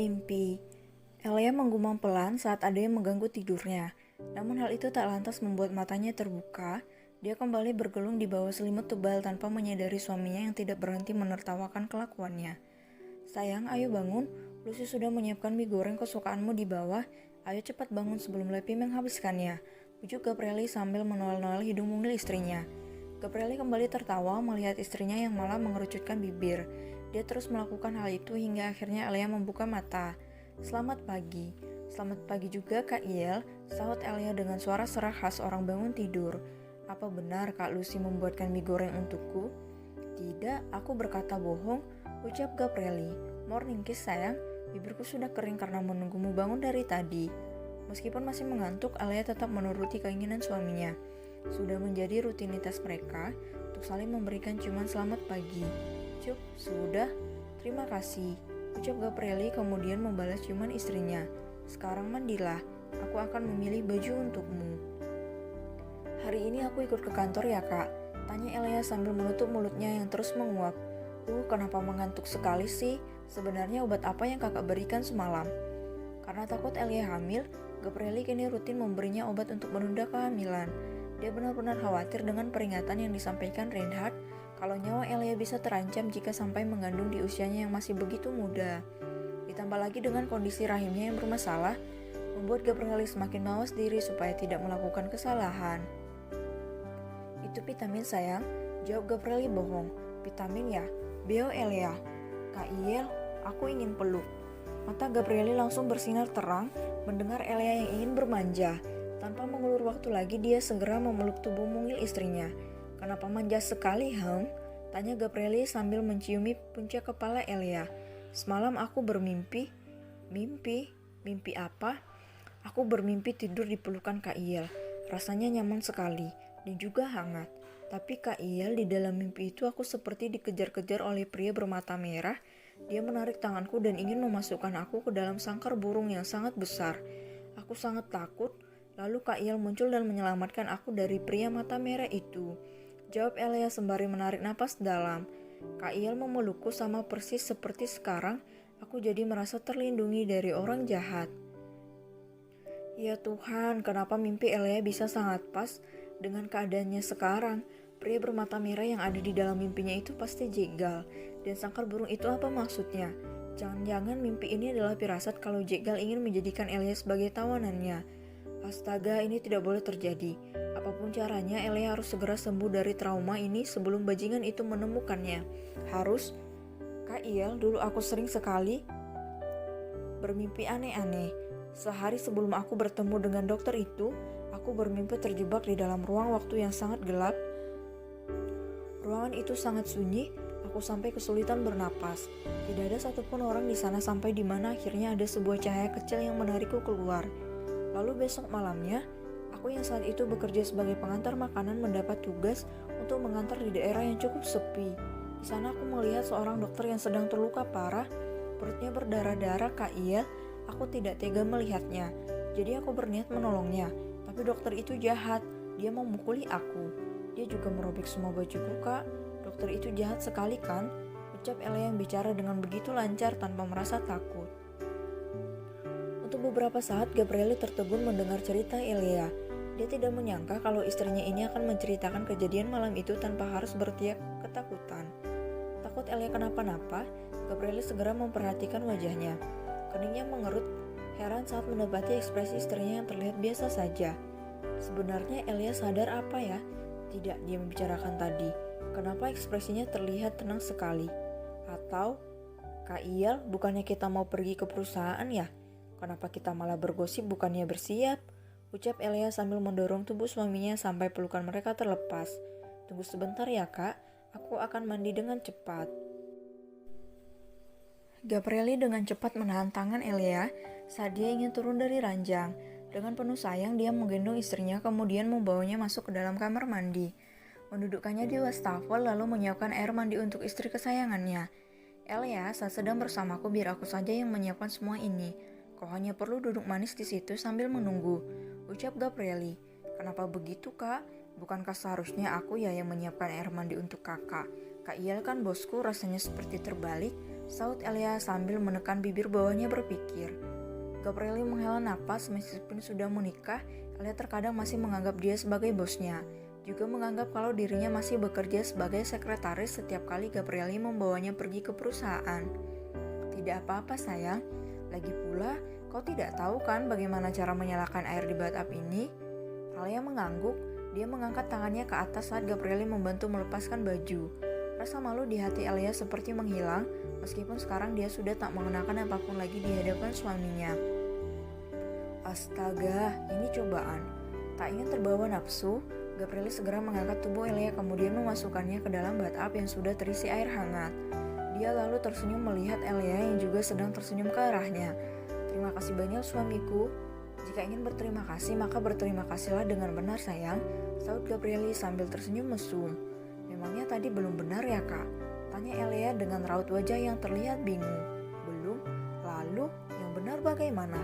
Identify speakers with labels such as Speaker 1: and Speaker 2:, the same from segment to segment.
Speaker 1: Mimpi. Elia menggumam pelan saat ada yang mengganggu tidurnya. Namun hal itu tak lantas membuat matanya terbuka. Dia kembali bergelung di bawah selimut tebal tanpa menyadari suaminya yang tidak berhenti menertawakan kelakuannya. Sayang, ayo bangun. Lucy sudah menyiapkan mie goreng kesukaanmu di bawah. Ayo cepat bangun sebelum Lepi menghabiskannya. Ujuk Gabrieli sambil menoel-noel hidung mungil istrinya. Gabrieli kembali tertawa melihat istrinya yang malah mengerucutkan bibir. Dia terus melakukan hal itu hingga akhirnya Elia membuka mata. Selamat pagi. Selamat pagi juga Kak Iel, sahut Elia dengan suara serak khas orang bangun tidur. Apa benar Kak Lucy membuatkan mie goreng untukku? Tidak, aku berkata bohong, ucap Gabrieli. Morning kiss sayang, bibirku sudah kering karena menunggumu bangun dari tadi. Meskipun masih mengantuk, Elia tetap menuruti keinginan suaminya. Sudah menjadi rutinitas mereka untuk saling memberikan ciuman selamat pagi. Cuk, sudah. Terima kasih, ucap Gabrieli kemudian membalas ciuman istrinya. Sekarang mandilah, aku akan memilih baju untukmu. Hari ini aku ikut ke kantor ya kak? Tanya Elia sambil menutup mulutnya yang terus menguap. Kenapa mengantuk sekali sih? Sebenarnya obat apa yang kakak berikan semalam? Karena takut Elia hamil, Gabrieli kini rutin memberinya obat untuk menunda kehamilan. Dia benar-benar khawatir dengan peringatan yang disampaikan Reinhard kalau nyawa Elia bisa terancam jika sampai mengandung di usianya yang masih begitu muda. Ditambah lagi dengan kondisi rahimnya yang bermasalah, membuat Gabrieli semakin mawas diri supaya tidak melakukan kesalahan. Itu vitamin sayang, jawab Gabrieli bohong. Vitamin ya, beo Elia. Kak Iel, aku ingin peluk. Mata Gabrieli langsung bersinar terang mendengar Elia yang ingin bermanja. Tanpa mengulur waktu lagi dia segera memeluk tubuh mungil istrinya. Kenapa manja sekali, Tanya Gabrieli sambil menciumi puncak kepala Elia. Semalam aku bermimpi. Mimpi? Mimpi apa? Aku bermimpi tidur di pelukan Kak Iel. Rasanya nyaman sekali dan juga hangat. Tapi Kak Iel, di dalam mimpi itu aku seperti dikejar-kejar oleh pria bermata merah. Dia menarik tanganku dan ingin memasukkan aku ke dalam sangkar burung yang sangat besar. Aku sangat takut. Lalu Kak Iel muncul dan menyelamatkan aku dari pria mata merah itu. Jawab Elia sembari menarik napas dalam. Kak Iel memelukku sama persis seperti sekarang. Aku jadi merasa terlindungi dari orang jahat. Ya Tuhan, kenapa mimpi Elia bisa sangat pas dengan keadaannya sekarang? Pria bermata merah yang ada di dalam mimpinya itu pasti jegal. Dan sangkar burung itu apa maksudnya? Jangan-jangan mimpi ini adalah firasat kalau jegal ingin menjadikan Elia sebagai tawanannya. Astaga, ini tidak boleh terjadi. Apapun caranya, Elia harus segera sembuh dari trauma ini sebelum bajingan itu menemukannya. Harus. Kak Iel, dulu aku sering sekali bermimpi aneh-aneh. Sehari sebelum aku bertemu dengan dokter itu, aku bermimpi terjebak di dalam ruang waktu yang sangat gelap. Ruangan itu sangat sunyi, aku sampai kesulitan bernapas. Tidak ada satupun orang di sana sampai di mana akhirnya ada sebuah cahaya kecil yang menarikku keluar. Lalu besok malamnya, aku yang saat itu bekerja sebagai pengantar makanan mendapat tugas untuk mengantar di daerah yang cukup sepi. Di sana aku melihat seorang dokter yang sedang terluka parah, perutnya berdarah-darah. Kak Iel, aku tidak tega melihatnya. Jadi aku berniat menolongnya, tapi dokter itu jahat. Dia memukuli aku. Dia juga merobek semua bajuku, Kak. Dokter itu jahat sekali kan? Ucap Elia yang bicara dengan begitu lancar tanpa merasa takut. Untuk beberapa saat Gabrieli tertegun mendengar cerita Elia. Dia tidak menyangka kalau istrinya ini akan menceritakan kejadian malam itu tanpa harus berteriak ketakutan. Takut Elia kenapa-napa, Gabrieli segera memperhatikan wajahnya. Keningnya mengerut, heran saat mendapati ekspresi istrinya yang terlihat biasa saja. Sebenarnya Elia sadar apa ya? Tidak dia membicarakan tadi. Kenapa ekspresinya terlihat tenang sekali? Atau, Kak Iel, bukannya kita mau pergi ke perusahaan ya? Kenapa kita malah bergosip bukannya bersiap? Ucap Elia sambil mendorong tubuh suaminya sampai pelukan mereka terlepas. Tunggu sebentar ya kak, aku akan mandi dengan cepat. Gabrieli dengan cepat menahan tangan Elia saat dia ingin turun dari ranjang. Dengan penuh sayang dia menggendong istrinya kemudian membawanya masuk ke dalam kamar mandi. Mendudukkannya di wastafel lalu menyiapkan air mandi untuk istri kesayangannya. Elia, saat sedang bersamaku biar aku saja yang menyiapkan semua ini. Kau hanya perlu duduk manis di situ sambil menunggu, ucap Gabrieli. Kenapa begitu kak? Bukankah seharusnya aku ya yang menyiapkan air mandi untuk kakak? Kak Iel kan bosku, rasanya seperti terbalik. Saud Elia sambil menekan bibir bawahnya berpikir. Gabrieli menghela napas. Meskipun sudah menikah, Elia terkadang masih menganggap dia sebagai bosnya. Juga menganggap kalau dirinya masih bekerja sebagai sekretaris setiap kali Gabrieli membawanya pergi ke perusahaan. Tidak apa-apa sayang, lagi pula kau tidak tahu kan bagaimana cara menyalakan air di bathtub ini? Elia mengangguk. Dia mengangkat tangannya ke atas saat Gabrieli membantu melepaskan baju. Rasa malu di hati Elia seperti menghilang, meskipun sekarang dia sudah tak mengenakan apapun lagi di hadapan suaminya. Astaga, ini cobaan. Tak ingin terbawa nafsu, Gabrieli segera mengangkat tubuh Elia kemudian memasukkannya ke dalam bathtub yang sudah terisi air hangat. Dia lalu tersenyum melihat Elia yang juga sedang tersenyum ke arahnya. Terima kasih banyak suamiku. Jika ingin berterima kasih, maka berterima kasihlah dengan benar sayang, saud Gabrieli sambil tersenyum mesum. Memangnya tadi belum benar ya kak? Tanya Elia dengan raut wajah yang terlihat bingung. Belum? Lalu yang benar bagaimana?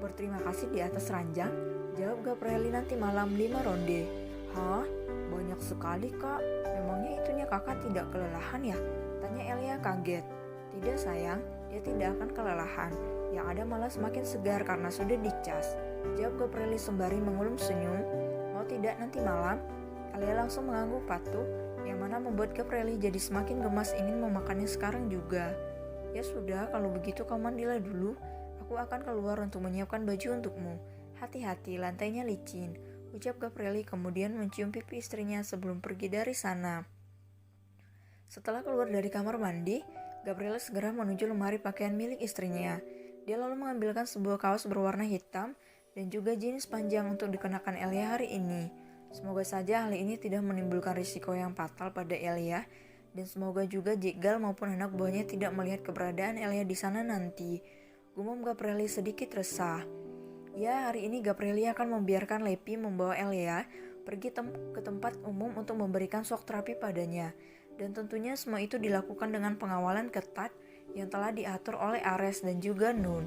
Speaker 1: Berterima kasih di atas ranjang? Jawab Gabrieli, nanti malam 5 ronde. Hah? Banyak sekali kak. Memangnya itunya kakak tidak kelelahan ya? Tanya Elia kaget. Tidak sayang, dia tidak akan kelelahan. Yang ada malah semakin segar karena sudah dicas. Jawab Gabrieli sembari mengulum senyum. Mau tidak nanti malam? Elia langsung mengangguk patuh, yang mana membuat Gabrieli jadi semakin gemas ingin memakannya sekarang juga. Ya sudah, kalau begitu kau mandilah dulu. Aku akan keluar untuk menyiapkan baju untukmu. Hati-hati, lantainya licin. Ucap Gabrieli kemudian mencium pipi istrinya sebelum pergi dari sana. Setelah keluar dari kamar mandi, Gabrieli segera menuju lemari pakaian milik istrinya. Dia lalu mengambilkan sebuah kaos berwarna hitam dan juga jeans panjang untuk dikenakan Elia hari ini. Semoga saja hal ini tidak menimbulkan risiko yang fatal pada Elia, dan semoga juga Jegal maupun anak buahnya tidak melihat keberadaan Elia di sana nanti. Gumam Gabrieli sedikit resah. Ya, hari ini Gabrieli akan membiarkan Lepi membawa Elia pergi ke tempat umum untuk memberikan shock terapi padanya. Dan tentunya semua itu dilakukan dengan pengawalan ketat yang telah diatur oleh Ares dan juga Nun.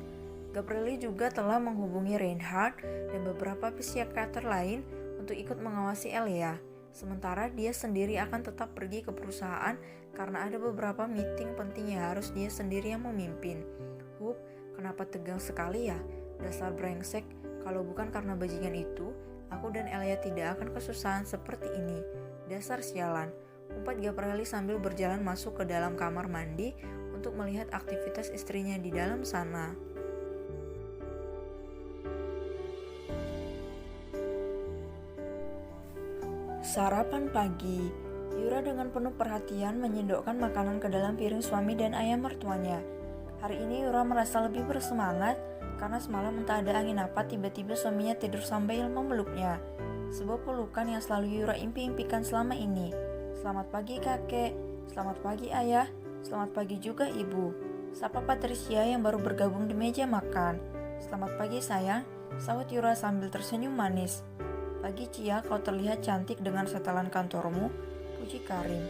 Speaker 1: Gabrieli juga telah menghubungi Reinhard dan beberapa psikiater lain untuk ikut mengawasi Elia. Sementara dia sendiri akan tetap pergi ke perusahaan karena ada beberapa meeting penting yang harus dia sendiri yang memimpin. Hup, kenapa tegang sekali ya? Dasar brengsek, kalau bukan karena bajingan itu, aku dan Elia tidak akan kesusahan seperti ini. Dasar sialan. Umpat Gabrieli sambil berjalan masuk ke dalam kamar mandi untuk melihat aktivitas istrinya di dalam sana. Sarapan pagi. Yura dengan penuh perhatian menyendokkan makanan ke dalam piring suami dan ayah mertuanya. Hari ini Yura merasa lebih bersemangat karena semalam entah ada angin apa tiba-tiba suaminya tidur sambil memeluknya. Sebuah pelukan yang selalu Yura impi-impikan selama ini. Selamat pagi kakek, selamat pagi ayah, selamat pagi juga ibu. Sapa Patricia yang baru bergabung di meja makan. Selamat pagi sayang, sahut Yura sambil tersenyum manis. Pagi Cia, kau terlihat cantik dengan setelan kantormu, puji Karim.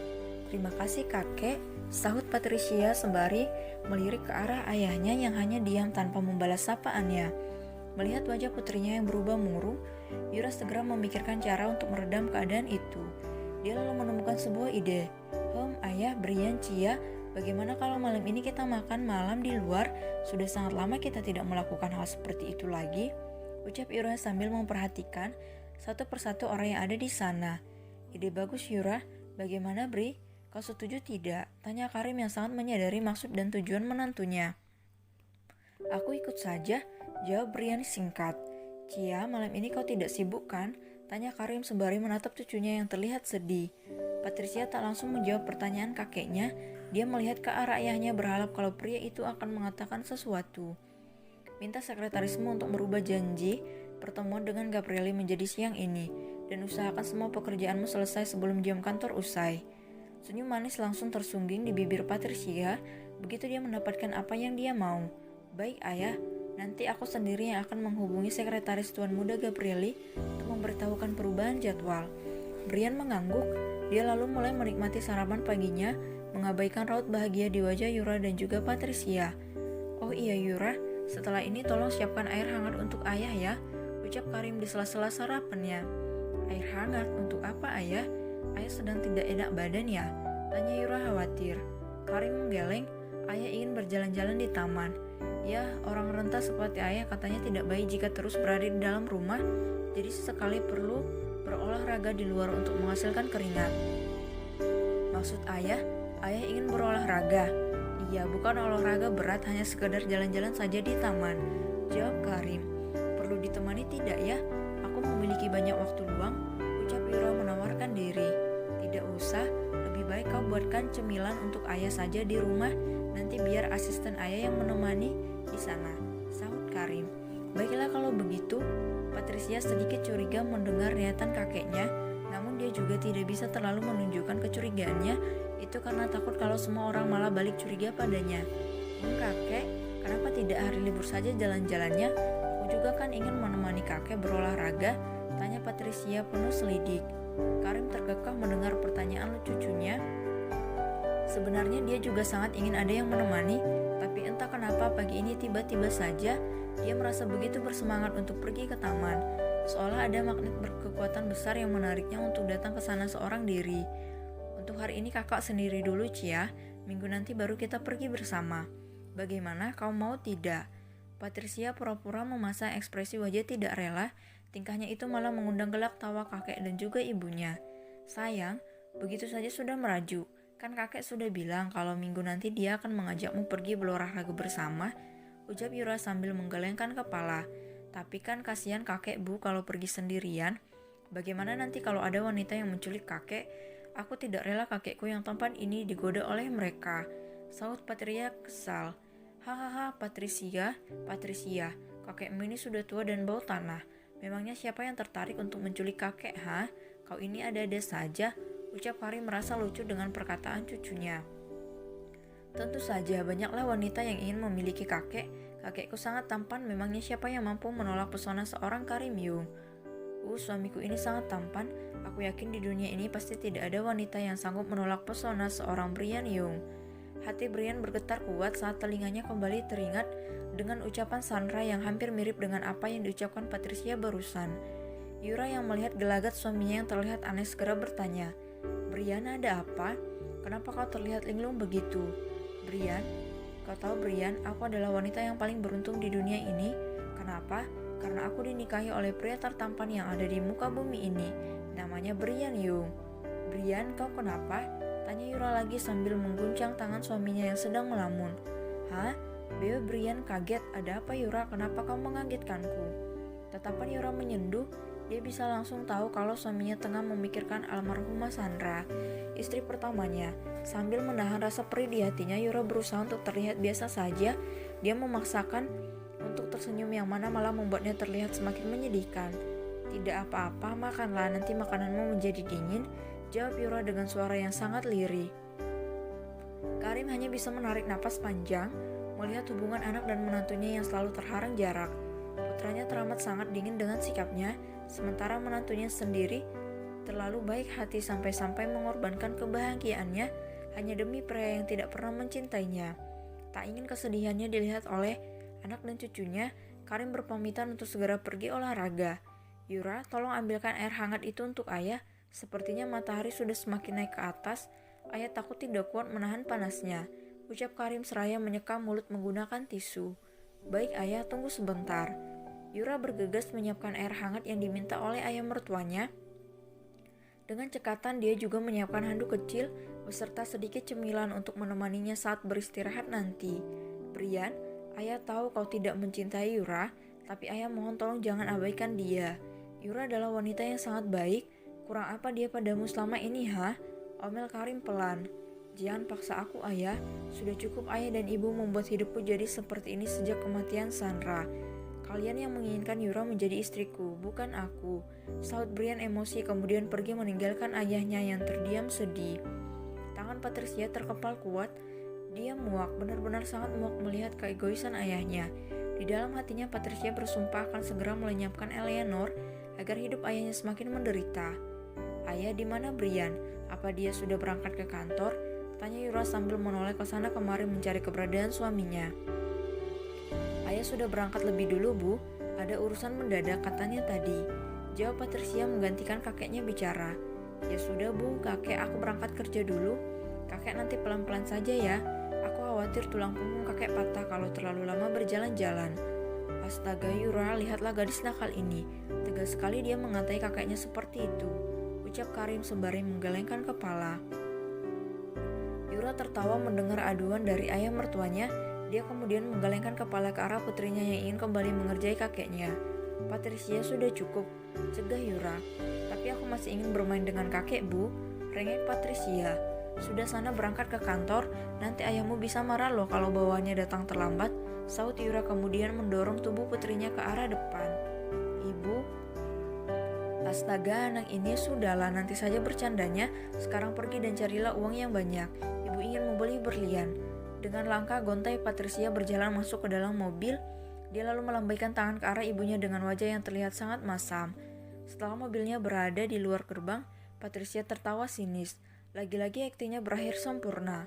Speaker 1: Terima kasih kakek, sahut Patricia sembari melirik ke arah ayahnya yang hanya diam tanpa membalas sapaannya. Melihat wajah putrinya yang berubah murung, Yura segera memikirkan cara untuk meredam keadaan itu. Dia lalu menemukan sebuah ide. Ayah, Brian, Cia, bagaimana kalau malam ini kita makan malam di luar? Sudah sangat lama kita tidak melakukan hal seperti itu lagi, ucap Yura sambil memperhatikan satu persatu orang yang ada di sana. Ide bagus Yura, bagaimana Bri? Kau setuju tidak? Tanya Karim yang sangat menyadari maksud dan tujuan menantunya. Aku ikut saja, jawab Brian singkat. Cia, malam ini kau tidak sibuk kan? Tanya Karim sembari menatap cucunya yang terlihat sedih. Patricia tak langsung menjawab pertanyaan kakeknya. Dia melihat ke arah ayahnya berharap kalau pria itu akan mengatakan sesuatu. Minta sekretarismu untuk merubah janji pertemuan dengan Gabrieli menjadi siang ini, dan usahakan semua pekerjaanmu selesai sebelum jam kantor usai. Senyum manis langsung tersungging di bibir Patricia begitu dia mendapatkan apa yang dia mau. Baik ayah, nanti aku sendiri yang akan menghubungi sekretaris Tuan Muda Gabrieli untuk memberitahukan perubahan jadwal. Brian mengangguk, dia lalu mulai menikmati sarapan paginya, mengabaikan raut bahagia di wajah Yura dan juga Patricia. Oh iya Yura, setelah ini tolong siapkan air hangat untuk ayah ya, ucap Karim di sela-sela sarapannya. Air hangat untuk apa ayah? Ayah sedang tidak enak badan ya? Tanya Yura khawatir. Karim menggeleng. Ayah ingin berjalan-jalan di taman. Ya, orang renta seperti ayah katanya tidak baik jika terus berada di dalam rumah, jadi sesekali perlu berolahraga di luar untuk menghasilkan keringat. Maksud ayah ingin berolahraga. Iya, bukan olahraga berat, hanya sekedar jalan-jalan saja di taman, jawab Karim. Perlu ditemani tidak ya? Aku memiliki banyak waktu luang, ucap Yura menawarkan diri. Tidak usah, lebih baik kau buatkan cemilan untuk ayah saja di rumah, nanti biar asisten ayah yang menemani di sana, sahut Karim. Baiklah kalau begitu. Patricia sedikit curiga mendengar niatan kakeknya, namun dia juga tidak bisa terlalu menunjukkan kecurigaannya, itu karena takut kalau semua orang malah balik curiga padanya. Kakek, kenapa tidak hari libur saja jalan-jalannya? Aku juga kan ingin menemani kakek berolahraga, tanya Patricia penuh selidik. Karim terkekeh mendengar pertanyaan cucunya. Sebenarnya dia juga sangat ingin ada yang menemani, tapi entah kenapa pagi ini tiba-tiba saja dia merasa begitu bersemangat untuk pergi ke taman, seolah ada magnet berkekuatan besar yang menariknya untuk datang ke sana seorang diri. Untuk hari ini kakak sendiri dulu, Cia. Minggu nanti baru kita pergi bersama. Bagaimana, kau mau tidak? Patricia pura-pura memasang ekspresi wajah tidak rela. Tingkahnya itu malah mengundang gelak tawa kakek dan juga ibunya. Sayang, begitu saja sudah merajuk. Kan kakek sudah bilang kalau minggu nanti dia akan mengajakmu pergi berolahraga bersama, ucap Yura sambil menggelengkan kepala. Tapi kan kasihan kakek bu kalau pergi sendirian. Bagaimana nanti kalau ada wanita yang menculik kakek? Aku tidak rela kakekku yang tampan ini digoda oleh mereka, sahut Patria kesal. Hahaha Patricia, kakekmu ini sudah tua dan bau tanah. Memangnya siapa yang tertarik untuk menculik kakek, ha? Kau ini ada-ada saja, ucap Karim merasa lucu dengan perkataan cucunya. Tentu saja banyaklah wanita yang ingin memiliki kakek. Kakekku sangat tampan, memangnya siapa yang mampu menolak pesona seorang Karim Yung? Suamiku ini sangat tampan. Aku yakin di dunia ini pasti tidak ada wanita yang sanggup menolak pesona seorang Brian Yung. Hati Brian bergetar kuat saat telinganya kembali teringat dengan ucapan Sandra yang hampir mirip dengan apa yang diucapkan Patricia barusan. Yura yang melihat gelagat suaminya yang terlihat aneh segera bertanya, Brian, ada apa? Kenapa kau terlihat linglung begitu? Brian, kau tahu Brian, aku adalah wanita yang paling beruntung di dunia ini. Kenapa? Karena aku dinikahi oleh pria tertampan yang ada di muka bumi ini. Namanya Brian Yung. Brian, kau kenapa? Tanya Yura lagi sambil mengguncang tangan suaminya yang sedang melamun. Hah? Beo Brian kaget. Ada apa Yura? Kenapa kau mengagetkanku? Tatapan Yura menyenduh. Dia bisa langsung tahu kalau suaminya tengah memikirkan almarhumah Sandra, istri pertamanya. Sambil menahan rasa perih di hatinya, Yura berusaha untuk terlihat biasa saja. Dia memaksakan untuk tersenyum yang mana malah membuatnya terlihat semakin menyedihkan. Tidak apa-apa, makanlah, nanti makananmu menjadi dingin, jawab Yura dengan suara yang sangat lirih. Karim hanya bisa menarik napas panjang, melihat hubungan anak dan menantunya yang selalu terharang jarak. Putranya teramat sangat dingin dengan sikapnya, sementara menantunya sendiri terlalu baik hati sampai-sampai mengorbankan kebahagiaannya hanya demi pria yang tidak pernah mencintainya. Tak ingin kesedihannya dilihat oleh anak dan cucunya, Karim berpamitan untuk segera pergi olahraga. Yura, tolong ambilkan air hangat itu untuk ayah. Sepertinya matahari sudah semakin naik ke atas. Ayah takut tidak kuat menahan panasnya, ucap Karim seraya menyekam mulut menggunakan tisu. Baik ayah, tunggu sebentar. Yura bergegas menyiapkan air hangat yang diminta oleh ayah mertuanya. Dengan cekatan dia juga menyiapkan handuk kecil beserta sedikit cemilan untuk menemaninya saat beristirahat nanti. Brian, ayah tahu kau tidak mencintai Yura, tapi ayah mohon tolong jangan abaikan dia. Yura adalah wanita yang sangat baik. Kurang apa dia padamu selama ini, ha? Omel Karim pelan. Jangan paksa aku, ayah. Sudah cukup ayah dan ibu membuat hidupku jadi seperti ini sejak kematian Sandra. Kalian yang menginginkan Yura menjadi istriku, bukan aku, sahut Brian emosi kemudian pergi meninggalkan ayahnya yang terdiam sedih. Tangan Patricia terkepal kuat. Dia muak, benar-benar sangat muak melihat keegoisan ayahnya. Di dalam hatinya Patricia bersumpah akan segera melenyapkan Eleanor agar hidup ayahnya semakin menderita. Ayah, di mana Brian? Apa dia sudah berangkat ke kantor? Tanya Yura sambil menoleh ke sana kemari mencari keberadaan suaminya. Ayah sudah berangkat lebih dulu, Bu. Ada urusan mendadak katanya tadi, jawab Patricia menggantikan kakeknya bicara. Ya sudah, Bu, kakek, aku berangkat kerja dulu. Kakek nanti pelan-pelan saja ya. Aku khawatir tulang punggung kakek patah kalau terlalu lama berjalan-jalan. Astaga Yura, lihatlah gadis nakal ini. Tegas sekali dia mengatai kakeknya seperti itu, ucap Karim sembari menggelengkan kepala. Yura tertawa mendengar aduan dari ayah mertuanya. Dia kemudian menggelengkan kepala ke arah putrinya yang ingin kembali mengerjai kakeknya. Patricia, sudah cukup, cegah Yura. Tapi aku masih ingin bermain dengan kakek, Bu, rengek Patricia. Sudah sana berangkat ke kantor, nanti ayahmu bisa marah loh kalau bawaannya datang terlambat, saut Yura kemudian mendorong tubuh putrinya ke arah depan. Ibu, astaga anak ini, sudahlah nanti saja bercandanya, sekarang pergi dan carilah uang yang banyak, ibu ingin membeli berlian. Dengan langkah gontai Patricia berjalan masuk ke dalam mobil, dia lalu melambaikan tangan ke arah ibunya dengan wajah yang terlihat sangat masam. Setelah mobilnya berada di luar gerbang, Patricia tertawa sinis. Lagi-lagi aktingnya berakhir sempurna.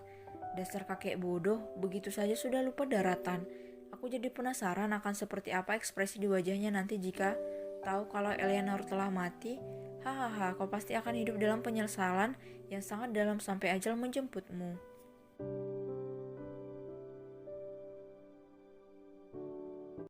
Speaker 1: Dasar kakek bodoh, begitu saja sudah lupa daratan. Aku jadi penasaran akan seperti apa ekspresi di wajahnya nanti jika tahu kalau Eleanor telah mati. Hahaha, kau pasti akan hidup dalam penyesalan yang sangat dalam sampai ajal menjemputmu.